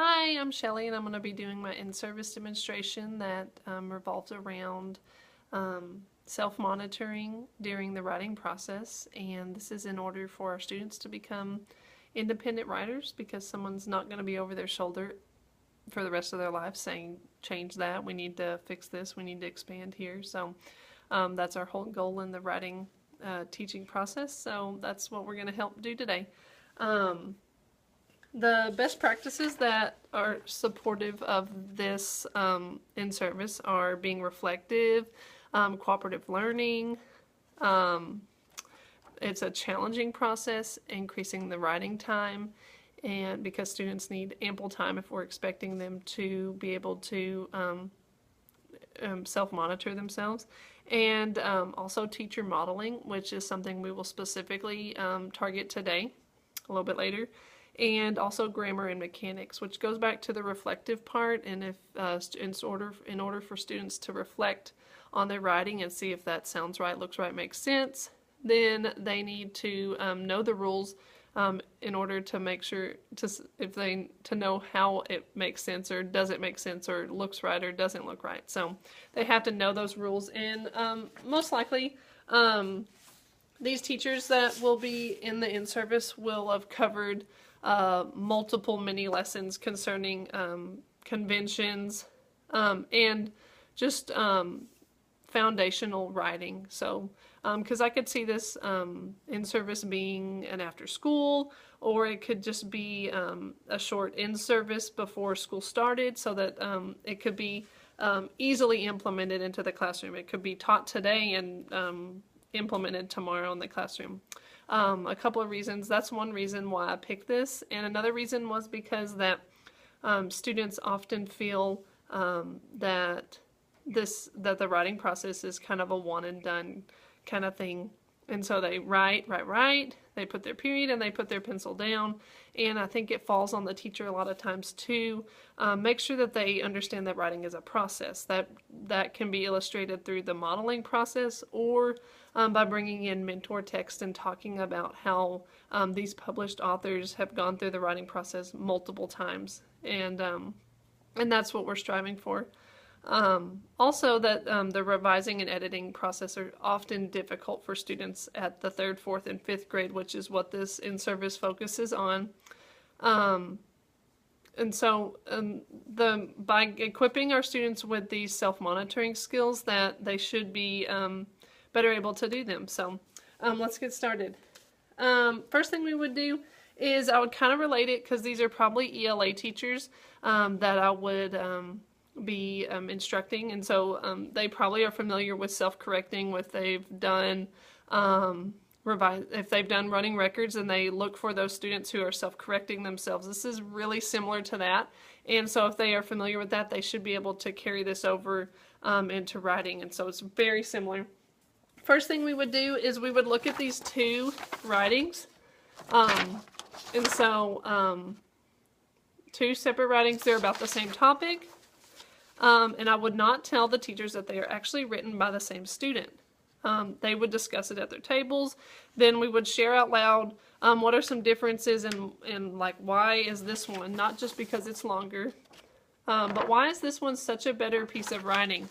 Hi, I'm Shelly, and I'm going to be doing my in-service demonstration that revolves around self-monitoring during the writing process. And this is in order for our students to become independent writers, because someone's not going to be over their shoulder for the rest of their life saying, change that, we need to fix this, we need to expand here. So that's our whole goal in the writing teaching process. So that's what we're going to help do today. The best practices that are supportive of this in-service are being reflective, cooperative learning. It's a challenging process, increasing the writing time, and because students need ample time if we're expecting them to be able to self-monitor themselves. And also teacher modeling, which is something we will specifically target today, a little bit later. And also grammar and mechanics, which goes back to the reflective part. And if in order for students to reflect on their writing and see if that sounds right, looks right, makes sense, then they need to know the rules in order to make sure to know how it makes sense, or does it make sense, or looks right or doesn't look right. So they have to know those rules, and most likely these teachers that will be in the in-service will have covered multiple mini lessons concerning conventions and just foundational writing. So because I could see this in-service being an after-school, or it could just be a short in-service before school started, so that it could be easily implemented into the classroom. It could be taught today and implemented tomorrow in the classroom. A couple of reasons. That's one reason why I picked this, and another reason was because that students often feel that the writing process is kind of a one and done kind of thing, and so they write, they put their period and they put their pencil down. And I think it falls on the teacher a lot of times to make sure that they understand that writing is a process that can be illustrated through the modeling process, or by bringing in mentor text and talking about how these published authors have gone through the writing process multiple times, and that's what we're striving for. Also, that the revising and editing process are often difficult for students at the 3rd, 4th, and 5th grade, which is what this in-service focuses on. And so by equipping our students with these self-monitoring skills, that they should be better able to do them. So let's get started. First thing we would do is I would kind of relate it, because these are probably ELA teachers that I would be instructing, and so they probably are familiar with self-correcting. If they've done if they've done running records and they look for those students who are self-correcting themselves, this is really similar to that. And so if they are familiar with that, they should be able to carry this over into writing, and so it's very similar. First thing we would do is we would look at these two writings, and so two separate writings. They're about the same topic. And I would not tell the teachers that they are actually written by the same student. They would discuss it at their tables. Then we would share out loud what are some differences, and like, why is this one, not just because it's longer, but why is this one such a better piece of writing?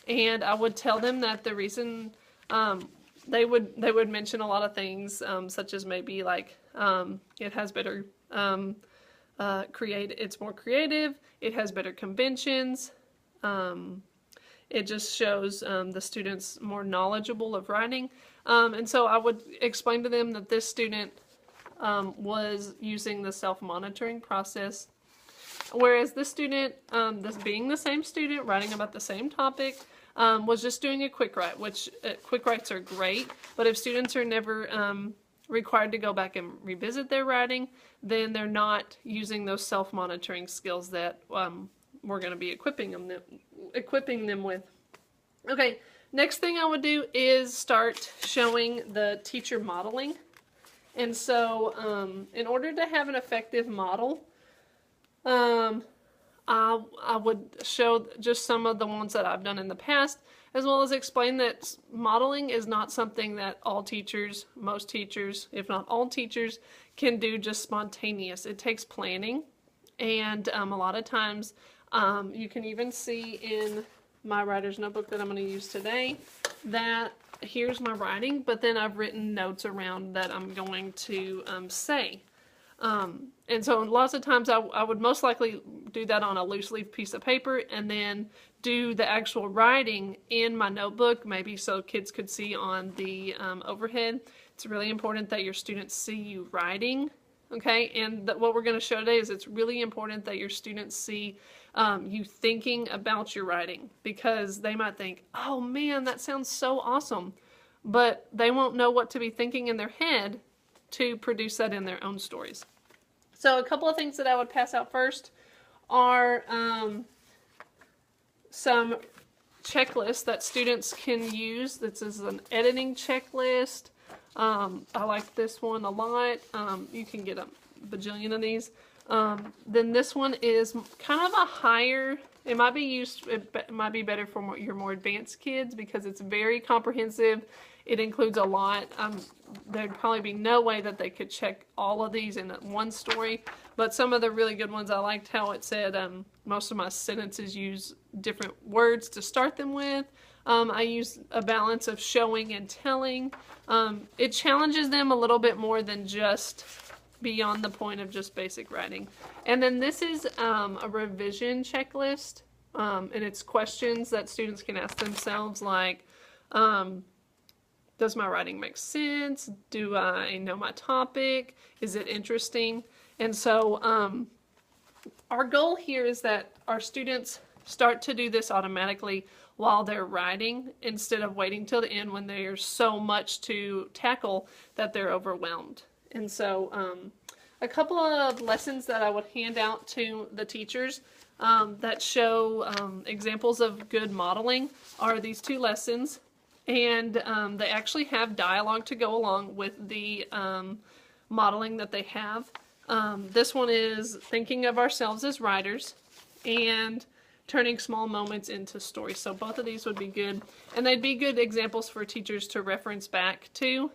And I would tell them that the reason they would mention a lot of things, such as maybe like it has better it's more creative, it has better conventions. It just shows the students more knowledgeable of writing. And so I would explain to them that this student was using the self-monitoring process, whereas this student, this being the same student, writing about the same topic, was just doing a quick write, which quick writes are great, but if students are never required to go back and revisit their writing, then they're not using those self-monitoring skills that we're going to be equipping them with. Okay, next thing I would do is start showing the teacher modeling. And so in order to have an effective model, I would show just some of the ones that I've done in the past, as well as explain that modeling is not something that all teachers, most teachers, if not all teachers, can do just spontaneous. It takes planning. And a lot of times you can even see in my writer's notebook that I'm going to use today that here's my writing, but then I've written notes around that I'm going to say. And so lots of times I would most likely do that on a loose leaf piece of paper and then do the actual writing in my notebook, maybe so kids could see on the overhead. It's really important that your students see you writing, okay? And what we're going to show today is it's really important that your students see you thinking about your writing, because they might think, oh man, that sounds so awesome, but they won't know what to be thinking in their head to produce that in their own stories. So a couple of things that I would pass out first are some checklists that students can use. This is an editing checklist. I like this one a lot. You can get a bajillion of these. Then this one is kind of a higher, it might be better for your more advanced kids because it's very comprehensive. It includes a lot. There'd probably be no way that they could check all of these in one story, but some of the really good ones, I liked how it said most of my sentences use different words to start them with. I use a balance of showing and telling. It challenges them a little bit more than just beyond the point of just basic writing. And then this is a revision checklist, and it's questions that students can ask themselves like, does my writing make sense? Do I know my topic? Is it interesting? And so our goal here is that our students start to do this automatically while they're writing instead of waiting till the end when there's so much to tackle that they're overwhelmed. And so a couple of lessons that I would hand out to the teachers that show examples of good modeling are these two lessons. And they actually have dialogue to go along with the modeling that they have. This one is thinking of ourselves as writers and turning small moments into stories. So both of these would be good. And they'd be good examples for teachers to reference back to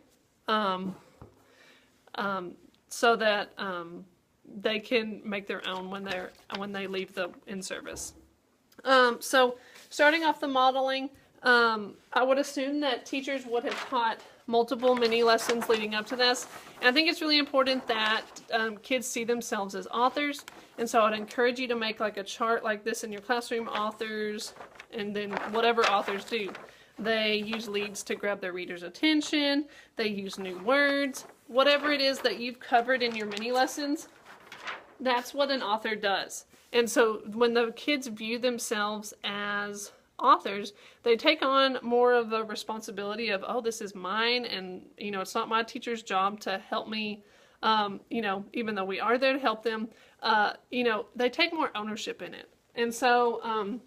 so that they can make their own when they leave the in-service. So starting off the modeling, I would assume that teachers would have taught multiple mini lessons leading up to this. And I think it's really important that kids see themselves as authors. And so I'd encourage you to make like a chart like this in your classroom, authors, and then whatever authors do. They use leads to grab their readers' attention. They use new words. Whatever it is that you've covered in your mini lessons, that's what an author does. And so when the kids view themselves as authors, they take on more of the responsibility of, oh, this is mine, and it's not my teacher's job to help me, even though we are there to help them, they take more ownership in it. And so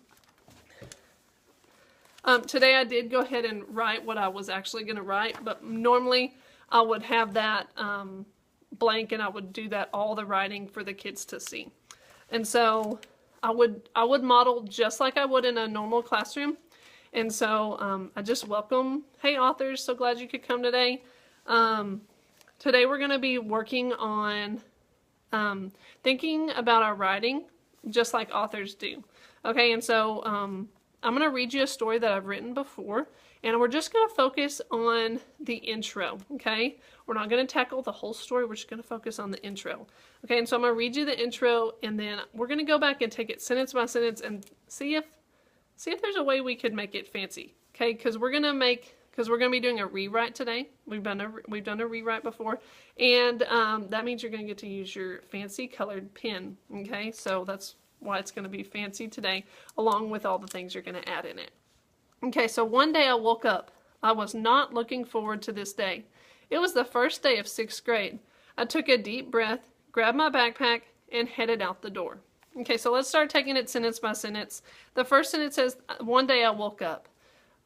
today I did go ahead and write what I was actually going to write, but normally I would have that blank and I would do that all the writing for the kids to see. And so I would model just like I would in a normal classroom. And so I just welcome, hey authors, so glad you could come today. Today we're going to be working on thinking about our writing just like authors do. Okay, and so I'm going to read you a story that I've written before, and we're just going to focus on the intro, okay? We're not going to tackle the whole story, we're just going to focus on the intro. Okay, and so I'm going to read you the intro, and then we're going to go back and take it sentence by sentence and see if there's a way we could make it fancy, okay? Because we're going to be doing a rewrite today. We've done a rewrite before, and that means you're going to get to use your fancy colored pen, okay? So that's why it's going to be fancy today, along with all the things you're going to add in it. Okay, so one day I woke up. I was not looking forward to this day. It was the first day of 6th grade. I took a deep breath, grabbed my backpack, and headed out the door. Okay, so let's start taking it sentence by sentence. The first sentence says, one day I woke up.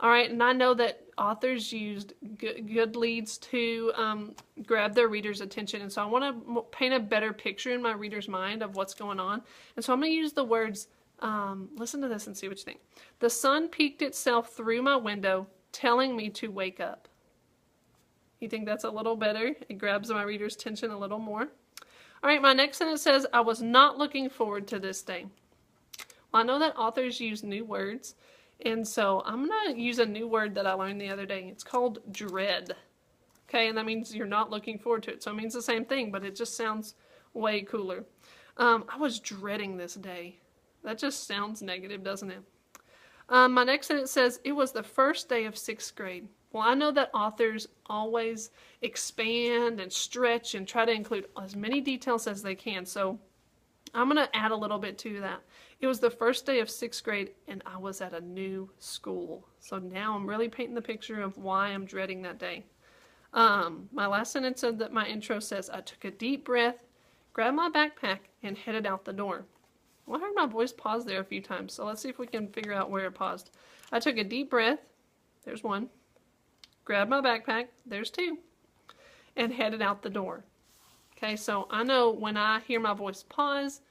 All right, and I know that authors used good leads to grab their readers' attention, and so I want to paint a better picture in my reader's mind of what's going on. And so I'm going to use the words, listen to this and see what you think. The sun peeked itself through my window, telling me to wake up. You think that's a little better? It grabs my reader's attention a little more. All right, my next sentence says, I was not looking forward to this day. Well, I know that authors use new words, and so I'm going to use a new word that I learned the other day. It's called dread. Okay, and that means you're not looking forward to it. So it means the same thing, but it just sounds way cooler. I was dreading this day. That just sounds negative, doesn't it? My next sentence says, it was the first day of 6th grade. Well, I know that authors always expand and stretch and try to include as many details as they can. So I'm going to add a little bit to that. It was the first day of 6th grade and I was at a new school. So now I'm really painting the picture of why I'm dreading that day. My last sentence of that my intro says, I took a deep breath, grabbed my backpack, and headed out the door. Well, I heard my voice pause there a few times, so let's see if we can figure out where it paused. I took a deep breath, there's one, grabbed my backpack, there's two, and headed out the door. Okay, so I know when I hear my voice pause,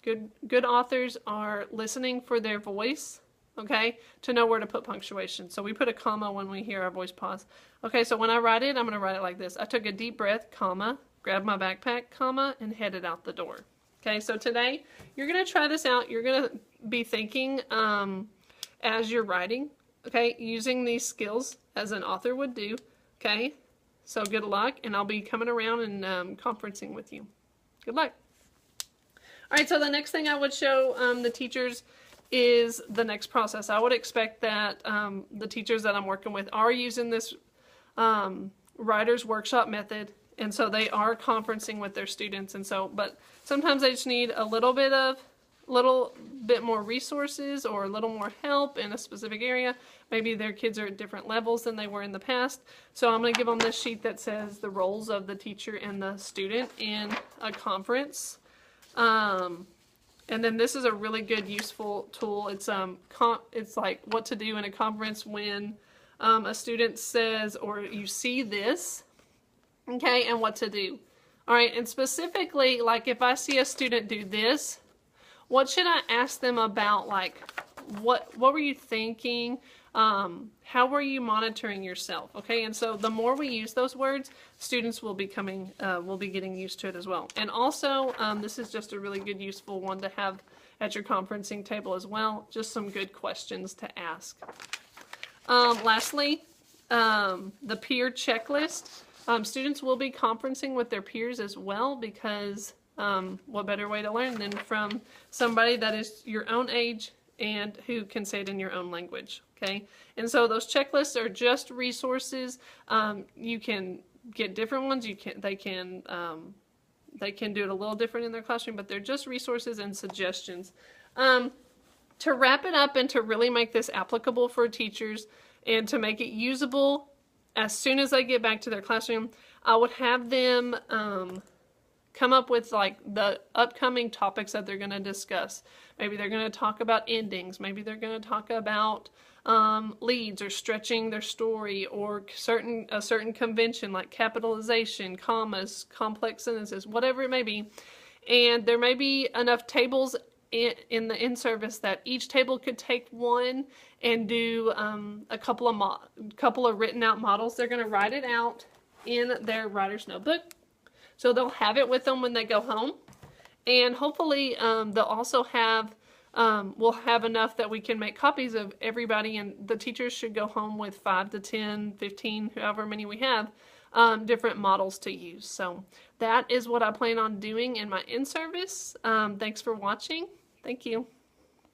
good authors are listening for their voice, okay, to know where to put punctuation. So we put a comma when we hear our voice pause. Okay, so when I write it, I'm going to write it like this. I took a deep breath, comma, grabbed my backpack, comma, and headed out the door. Okay, so today you're going to try this out. You're going to be thinking as you're writing, okay, using these skills as an author would do, okay? So good luck, and I'll be coming around and conferencing with you. Good luck. All right, so the next thing I would show the teachers is the next process. I would expect that the teachers that I'm working with are using this writer's workshop method, and so they are conferencing with their students, and so, but sometimes they just need a little bit more resources or a little more help in a specific area. Maybe their kids are at different levels than they were in the past. So I'm going to give them this sheet that says the roles of the teacher and the student in a conference. And then this is a really good, useful tool. It's like what to do in a conference when a student says, or you see this, okay, and what to do. All right, and specifically, like if I see a student do this, what should I ask them about? Like, what were you thinking? How were you monitoring yourself? Okay, and so the more we use those words, students will be getting used to it as well. And also, this is just a really good, useful one to have at your conferencing table as well. Just some good questions to ask. Lastly, the peer checklist. Students will be conferencing with their peers as well, because what better way to learn than from somebody that is your own age and who can say it in your own language, okay? And so those checklists are just resources. You can get different ones. They can do it a little different in their classroom, but they're just resources and suggestions. To wrap it up and to really make this applicable for teachers and to make it usable as soon as they get back to their classroom, I would have them come up with like the upcoming topics that they're going to discuss. Maybe they're going to talk about endings. Maybe they're going to talk about leads or stretching their story, or a certain convention like capitalization, commas, complex sentences, whatever it may be. And there may be enough tables in the in-service that each table could take one and do a couple of written out models. They're going to write it out in their writer's notebook. So they'll have it with them when they go home. And hopefully they'll also have, we'll have enough that we can make copies of everybody, and the teachers should go home with 5 to 10, 15, however many we have, different models to use. So that is what I plan on doing in my in-service. Thanks for watching. Thank you.